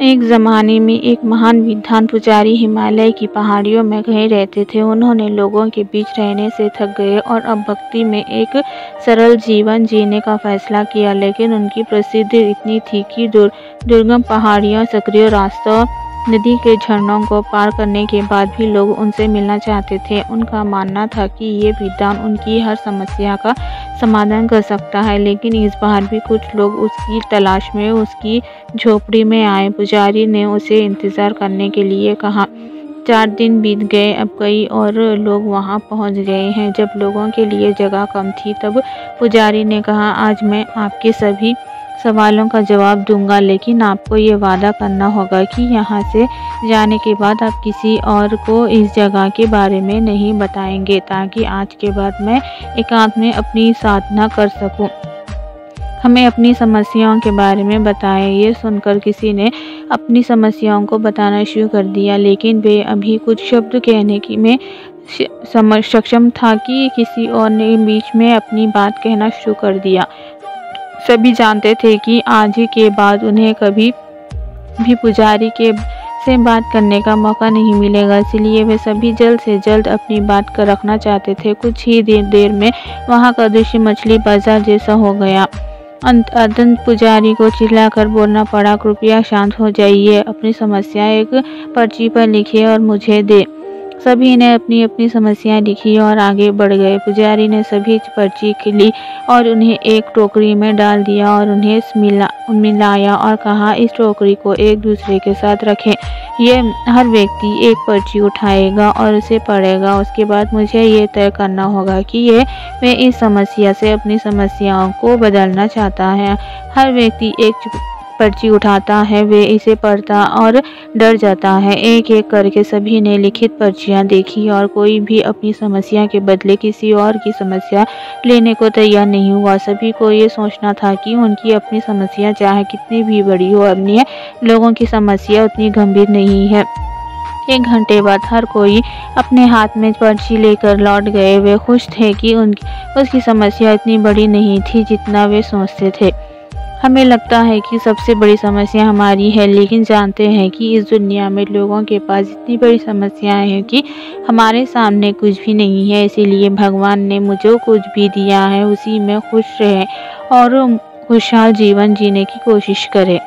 एक ज़माने में एक महान विद्वान पुजारी हिमालय की पहाड़ियों में कहीं रहते थे। उन्होंने लोगों के बीच रहने से थक गए और अब भक्ति में एक सरल जीवन जीने का फैसला किया। लेकिन उनकी प्रसिद्धि इतनी थी कि दुर्गम पहाड़ियों, सक्रिय रास्तों, नदी के झरनों को पार करने के बाद भी लोग उनसे मिलना चाहते थे। उनका मानना था कि ये विद्वान उनकी हर समस्या का समाधान कर सकता है। लेकिन इस बार भी कुछ लोग उसकी तलाश में उसकी झोपड़ी में आए। पुजारी ने उसे इंतज़ार करने के लिए कहा। 4 दिन बीत गए, अब कई और लोग वहां पहुंच गए हैं। जब लोगों के लिए जगह कम थी, तब पुजारी ने कहा, आज मैं आपके सभी सवालों का जवाब दूंगा, लेकिन आपको ये वादा करना होगा कि यहाँ से जाने के बाद आप किसी और को इस जगह के बारे में नहीं बताएंगे, ताकि आज के बाद मैं एकांत में अपनी साधना कर सकूं। हमें अपनी समस्याओं के बारे में बताएं। ये सुनकर किसी ने अपनी समस्याओं को बताना शुरू कर दिया, लेकिन वे अभी कुछ शब्द कहने की में सक्षम था कि किसी और ने बीच में अपनी बात कहना शुरू कर दिया। सभी जानते थे कि आज के बाद उन्हें कभी भी पुजारी के से बात करने का मौका नहीं मिलेगा, इसलिए वे सभी जल्द से जल्द अपनी बात कर रखना चाहते थे। कुछ ही देर में वहां का दृश्य मछली बाजार जैसा हो गया। अंततः पुजारी को चिल्लाकर बोलना पड़ा, कृपया शांत हो जाइए, अपनी समस्या एक पर्ची पर लिखिए और मुझे दे। सभी ने अपनी अपनी समस्याएं लिखी और आगे बढ़ गए। पुजारी ने सभी पर्ची ली और उन्हें एक टोकरी में डाल दिया और उन्हें मिलाया और कहा, इस टोकरी को एक दूसरे के साथ रखें। ये हर व्यक्ति एक पर्ची उठाएगा और उसे पढ़ेगा। उसके बाद मुझे ये तय करना होगा कि वे इस समस्या से अपनी समस्याओं को बदलना चाहता है। हर व्यक्ति एक पर्ची उठाता है, वे इसे पढ़ता और डर जाता है। एक एक करके सभी ने लिखित पर्चियां देखी और कोई भी अपनी समस्या के बदले किसी और की समस्या लेने को तैयार नहीं हुआ। सभी को ये सोचना था कि उनकी अपनी समस्या चाहे कितनी भी बड़ी हो, अन्य लोगों की समस्या उतनी गंभीर नहीं है। 1 घंटे बाद हर कोई अपने हाथ में पर्ची लेकर लौट गए। वे खुश थे कि उसकी समस्या इतनी बड़ी नहीं थी जितना वे सोचते थे। हमें लगता है कि सबसे बड़ी समस्या हमारी है, लेकिन जानते हैं कि इस दुनिया में लोगों के पास इतनी बड़ी समस्याएं हैं कि हमारे सामने कुछ भी नहीं है। इसीलिए भगवान ने मुझे कुछ भी दिया है, उसी में खुश रहें और खुशहाल जीवन जीने की कोशिश करें।